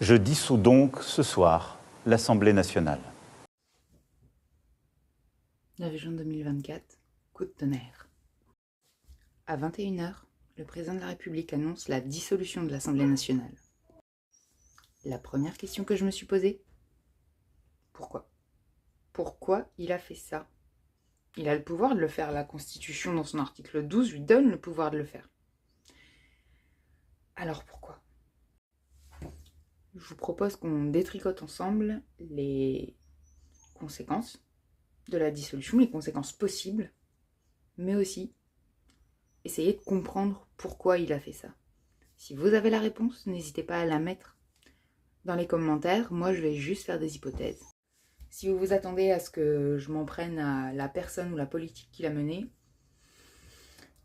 Je dissous donc ce soir l'Assemblée nationale. 9 juin 2024, coup de tonnerre. À 21h, le président de la République annonce la dissolution de l'Assemblée nationale. La première question que je me suis posée, pourquoi? Pourquoi il a fait ça? Il a le pouvoir de le faire, la Constitution dans son article 12 lui donne le pouvoir de le faire. Alors pourquoi? Je vous propose qu'on détricote ensemble les conséquences de la dissolution, les conséquences possibles, mais aussi essayer de comprendre pourquoi il a fait ça. Si vous avez la réponse, n'hésitez pas à la mettre dans les commentaires. Moi, je vais juste faire des hypothèses. Si vous vous attendez à ce que je m'en prenne à la personne ou la politique qui l'a menée,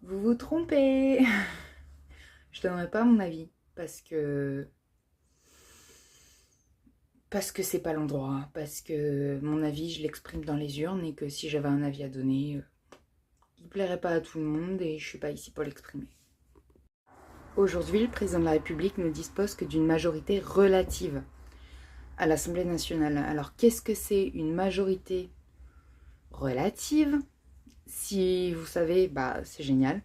vous vous trompez. Je ne donnerai pas mon avis parce que c'est pas l'endroit, parce que mon avis, je l'exprime dans les urnes et que si j'avais un avis à donner, il plairait pas à tout le monde et je suis pas ici pour l'exprimer. Aujourd'hui, le président de la République ne dispose que d'une majorité relative à l'Assemblée nationale. Alors, qu'est-ce que c'est une majorité relative? Si vous savez, c'est génial.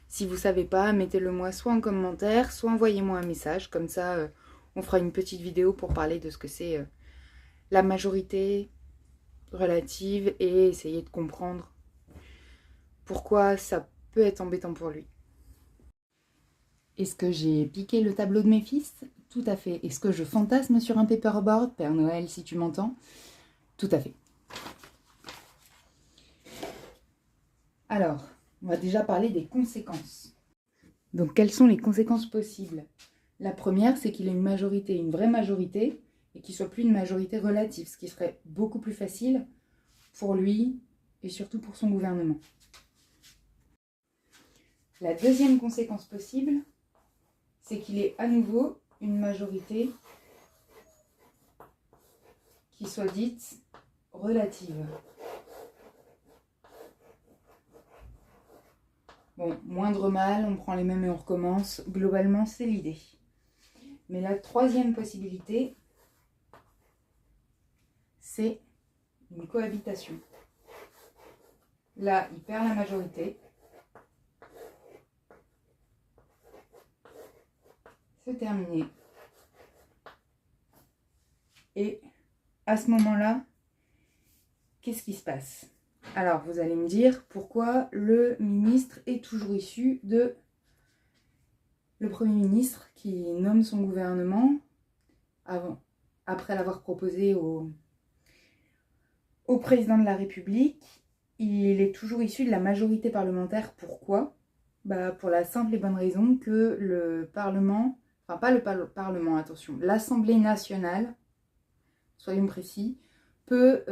Si vous savez pas, mettez-le moi soit en commentaire, soit envoyez-moi un message. Comme ça, on fera une petite vidéo pour parler de ce que c'est la majorité relative et essayer de comprendre pourquoi ça peut être embêtant pour lui. Est-ce que j'ai piqué le tableau de mes fils? Tout à fait. Est-ce que je fantasme sur un paperboard? Père Noël, si tu m'entends. Tout à fait. Alors, on va déjà parler des conséquences. Donc, quelles sont les conséquences possibles? La première, c'est qu'il ait une majorité, une vraie majorité, et qu'il ne soit plus une majorité relative, ce qui serait beaucoup plus facile pour lui et surtout pour son gouvernement. La deuxième conséquence possible, c'est qu'il ait à nouveau une majorité qui soit dite relative. Bon, moindre mal, on prend les mêmes et on recommence. Globalement, c'est l'idée. Mais la troisième possibilité, c'est une cohabitation. Là, il perd la majorité. C'est terminé. Et à ce moment-là, qu'est-ce qui se passe? Alors, vous allez me dire pourquoi le ministre est toujours issu de le Premier ministre qui nomme son gouvernement après l'avoir proposé au président de la République. Il est toujours issu de la majorité parlementaire. Pourquoi? Pour la simple et bonne raison que le Parlement, enfin pas le Parlement, attention, l'Assemblée nationale, soyons précis, peut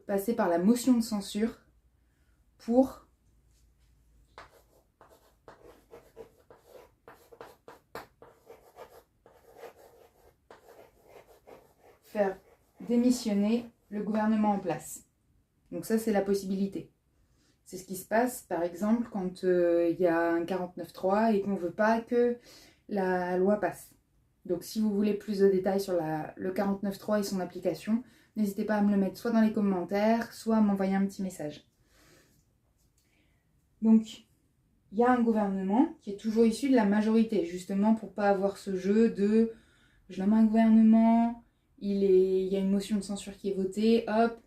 passer par la motion de censure pour faire démissionner le gouvernement en place. Donc ça, c'est la possibilité. C'est ce qui se passe, par exemple, quand il y a un 49.3 et qu'on ne veut pas que la loi passe. Donc si vous voulez plus de détails sur le 49.3 et son application, n'hésitez pas à me le mettre soit dans les commentaires, soit à m'envoyer un petit message. Donc, il y a un gouvernement qui est toujours issu de la majorité, justement pour ne pas avoir ce jeu de « je nomme un gouvernement, il y a une motion de censure qui est votée, hop,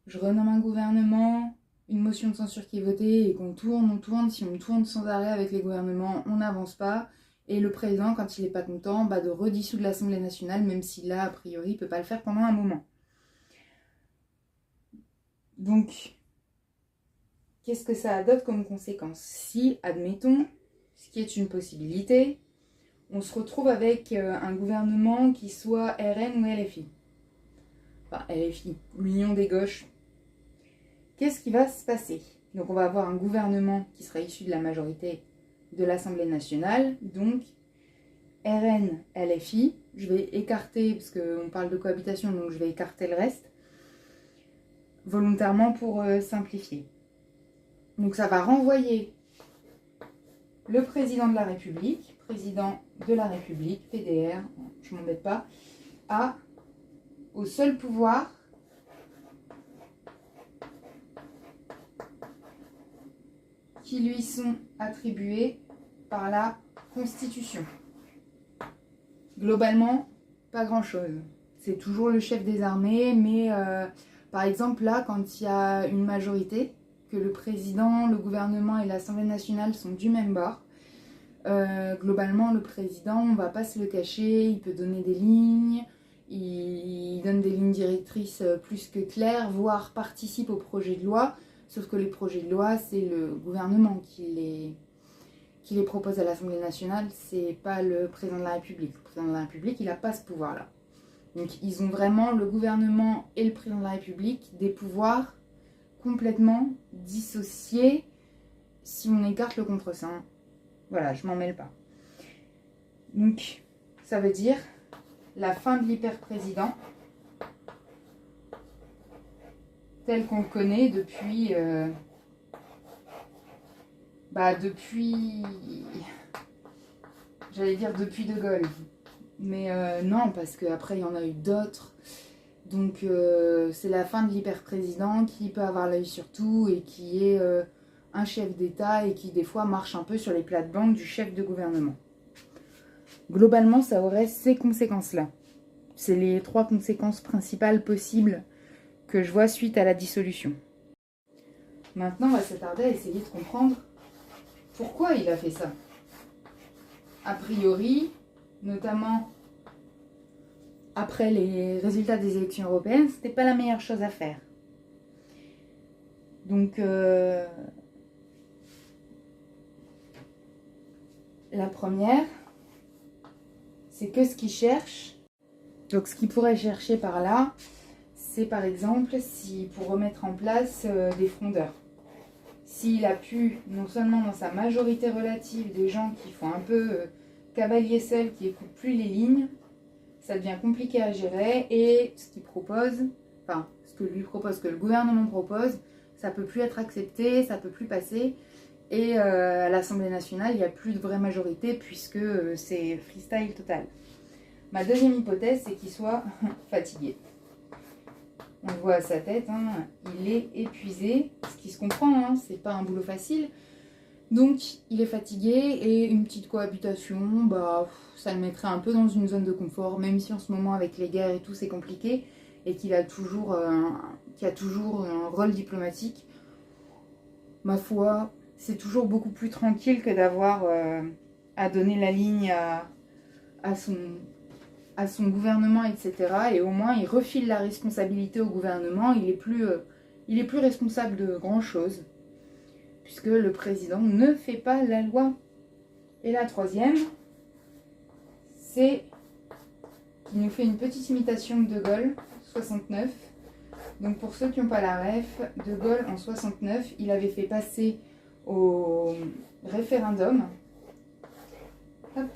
je renomme un gouvernement, une motion de censure qui est votée et qu'on tourne, on tourne, si on tourne sans arrêt avec les gouvernements, on n'avance pas. Et le président, quand il n'est pas content, de redissoudre l'Assemblée nationale, même si là, a priori, il ne peut pas le faire pendant un moment. Donc, qu'est-ce que ça a d'autre comme conséquence? Si, admettons, ce qui est une possibilité, on se retrouve avec un gouvernement qui soit RN ou LFI. Enfin, LFI, l'Union des gauches. Qu'est-ce qui va se passer? Donc, on va avoir un gouvernement qui sera issu de la majorité de l'Assemblée nationale, donc RN, LFI. Je vais écarter, parce qu'on parle de cohabitation, donc je vais écarter le reste, volontairement pour simplifier. Donc ça va renvoyer le président de la République, PDR, je m'embête pas, au seul pouvoir qui lui sont attribués par la Constitution. Globalement, pas grand-chose. C'est toujours le chef des armées, mais par exemple là, quand il y a une majorité, que le président, le gouvernement et l'Assemblée nationale sont du même bord, globalement, le président, on va pas se le cacher, il peut donner des lignes, il donne des lignes directrices plus que claires, voire participe au projet de loi, sauf que les projets de loi, c'est le gouvernement qui les propose à l'Assemblée nationale, c'est pas le président de la République. Le président de la République, il n'a pas ce pouvoir-là. Donc ils ont vraiment, le gouvernement et le président de la République, des pouvoirs complètement dissociés si on écarte le contre-saint. Voilà, je m'en mêle pas. Donc, ça veut dire la fin de l'hyper-président tel qu'on le connaît depuis... J'allais dire depuis De Gaulle. Mais non, parce qu'après, il y en a eu d'autres. Donc, c'est la fin de l'hyper-président qui peut avoir l'œil sur tout et qui est un chef d'État et qui, des fois, marche un peu sur les plates-bandes du chef de gouvernement. Globalement, ça aurait ces conséquences-là. C'est les 3 conséquences principales possibles que je vois suite à la dissolution. Maintenant, on va s'attarder à essayer de comprendre pourquoi il a fait ça. A priori, notamment après les résultats des élections européennes, c'était pas la meilleure chose à faire. Donc, la première, c'est que ce qu'il cherche. Donc, ce qu'il pourrait chercher par là, c'est par exemple si pour remettre en place des frondeurs. S'il a pu, non seulement dans sa majorité relative, des gens qui font un peu cavalier seul, qui n'écoutent plus les lignes, ça devient compliqué à gérer. Et ce qu'il propose, enfin, ce que lui propose, ce que le gouvernement propose, ça ne peut plus être accepté, ça ne peut plus passer. Et à l'Assemblée nationale, il n'y a plus de vraie majorité puisque c'est freestyle total. Ma deuxième hypothèse, c'est qu'il soit fatigué. On le voit à sa tête, hein, il est épuisé, ce qui se comprend, hein, c'est pas un boulot facile. Donc il est fatigué et une petite cohabitation, bah, ça le mettrait un peu dans une zone de confort, même si en ce moment avec les guerres et tout c'est compliqué et qu'il a toujours, un rôle diplomatique. Ma foi, c'est toujours beaucoup plus tranquille que d'avoir à donner la ligne à son gouvernement, etc. Et au moins, il refile la responsabilité au gouvernement. Il est plus responsable de grand-chose, puisque le président ne fait pas la loi. Et la troisième, c'est qu'il nous fait une petite imitation de Gaulle, 69. Donc pour ceux qui n'ont pas la ref, De Gaulle, en 69, il avait fait passer au référendum... Hop.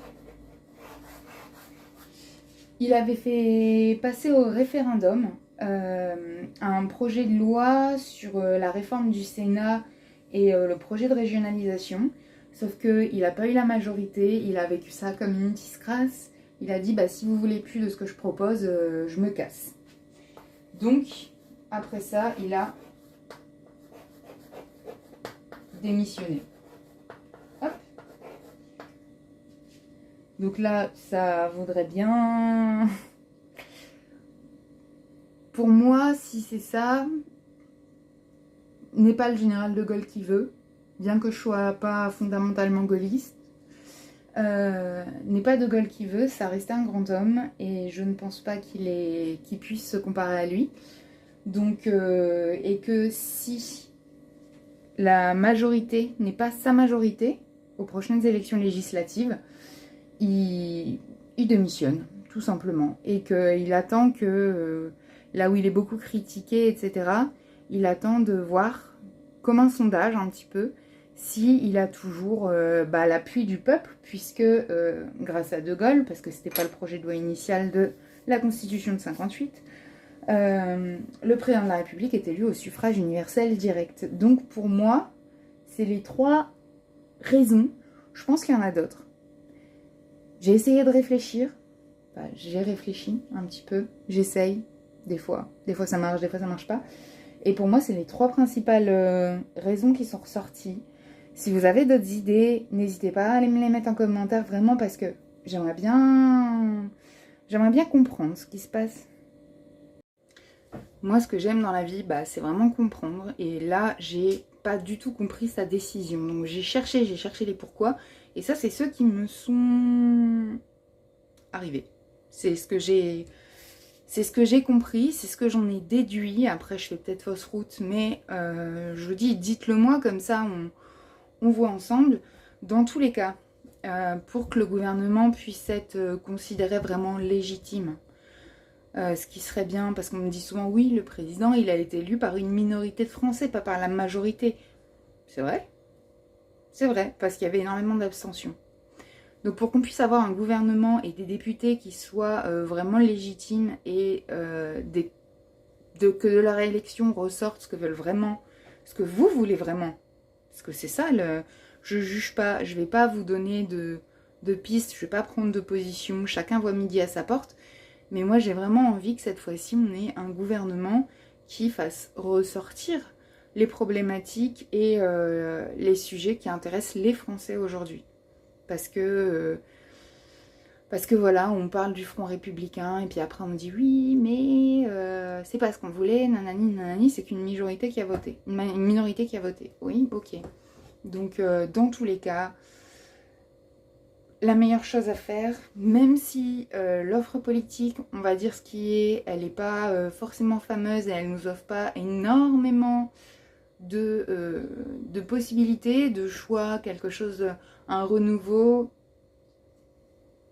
Il avait fait passer au référendum un projet de loi sur la réforme du Sénat et le projet de régionalisation. Sauf qu'il n'a pas eu la majorité, il a vécu ça comme une disgrâce. Il a dit, bah, si vous voulez plus de ce que je propose, je me casse. Donc, après ça, il a démissionné. Hop. Donc là, ça vaudrait bien... Pour moi, si c'est ça, n'est pas le général de Gaulle qui veut, bien que je sois pas fondamentalement gaulliste. N'est pas de Gaulle qui veut, ça reste un grand homme et je ne pense pas qu'il puisse se comparer à lui. Donc, et que si la majorité n'est pas sa majorité aux prochaines élections législatives, il démissionne, tout simplement. Et qu'il attend que, là où il est beaucoup critiqué, etc., il attend de voir, comme un sondage un petit peu, s'il a toujours l'appui du peuple, puisque grâce à De Gaulle, parce que c'était pas le projet de loi initial de la Constitution de 58, le président de la République est élu au suffrage universel direct. Donc pour moi, c'est les 3 raisons. Je pense qu'il y en a d'autres. J'ai essayé de réfléchir, Enfin, j'ai réfléchi un petit peu, j'essaye, des fois ça marche, des fois ça marche pas. Et pour moi, c'est les 3 principales raisons qui sont ressorties. Si vous avez d'autres idées, n'hésitez pas à aller me les mettre en commentaire, vraiment, parce que j'aimerais bien comprendre ce qui se passe. Moi, ce que j'aime dans la vie, c'est vraiment comprendre. Et là, j'ai pas du tout compris sa décision. Donc j'ai cherché les pourquoi. Et ça, c'est ceux qui me sont arrivés. C'est ce que j'ai compris, c'est ce que j'en ai déduit. Après, je fais peut-être fausse route, mais je vous dis, dites-le moi, comme ça, on voit ensemble. Dans tous les cas, pour que le gouvernement puisse être considéré vraiment légitime, ce qui serait bien, parce qu'on me dit souvent, oui, le président, il a été élu par une minorité de Français, pas par la majorité. C'est vrai ? C'est vrai, parce qu'il y avait énormément d'abstention. Donc pour qu'on puisse avoir un gouvernement et des députés qui soient vraiment légitimes et que de leur élection ressorte ce que veulent vraiment, ce que vous voulez vraiment. Parce que c'est ça, je juge pas, je vais pas vous donner de pistes, je vais pas prendre de position, chacun voit midi à sa porte. Mais moi j'ai vraiment envie que cette fois-ci on ait un gouvernement qui fasse ressortir les problématiques et les sujets qui intéressent les Français aujourd'hui. Parce que voilà, on parle du Front républicain et puis après on me dit oui, mais c'est pas ce qu'on voulait, nanani, nanani, c'est qu'une majorité qui a voté. Une minorité qui a voté. Oui, ok. Donc dans tous les cas, la meilleure chose à faire, même si l'offre politique, on va dire ce qui est, elle n'est pas forcément fameuse et elle nous offre pas énormément de possibilités, de choix, quelque chose, un renouveau.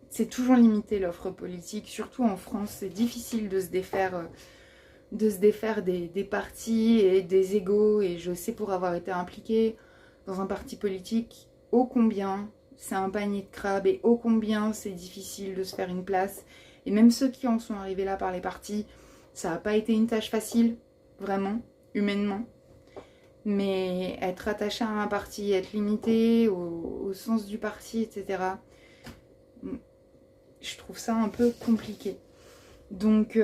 C'est toujours limité l'offre politique, surtout en France, c'est difficile de se défaire des partis et des égos, et je sais pour avoir été impliquée dans un parti politique, ô combien c'est un panier de crabes et ô combien c'est difficile de se faire une place. Et même ceux qui en sont arrivés là par les partis, ça n'a pas été une tâche facile, vraiment, humainement. Mais être attaché à un parti, être limité au sens du parti, etc., je trouve ça un peu compliqué. Donc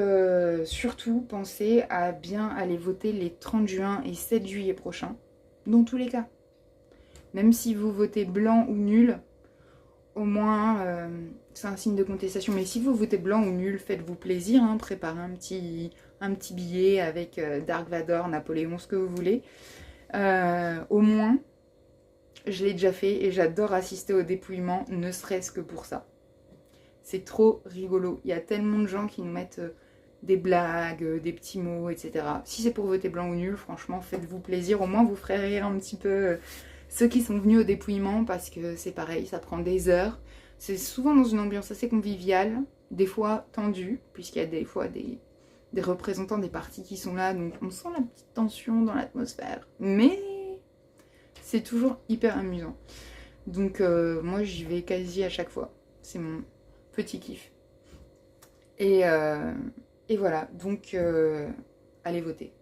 surtout, pensez à bien aller voter les 30 juin et 7 juillet prochains, dans tous les cas. Même si vous votez blanc ou nul, au moins c'est un signe de contestation. Mais si vous votez blanc ou nul, faites-vous plaisir, hein, préparez un petit billet avec Dark Vador, Napoléon, ce que vous voulez. Au moins, je l'ai déjà fait et j'adore assister au dépouillement, ne serait-ce que pour ça. C'est trop rigolo. Il y a tellement de gens qui nous mettent des blagues, des petits mots, etc. Si c'est pour voter blanc ou nul, franchement, faites-vous plaisir. Au moins, vous ferez rire un petit peu ceux qui sont venus au dépouillement, parce que c'est pareil, ça prend des heures. C'est souvent dans une ambiance assez conviviale, des fois tendue, puisqu'il y a des fois des représentants des partis qui sont là, donc on sent la petite tension dans l'atmosphère. Mais c'est toujours hyper amusant. Donc moi, j'y vais quasi à chaque fois. C'est mon petit kiff. Et voilà, donc allez voter.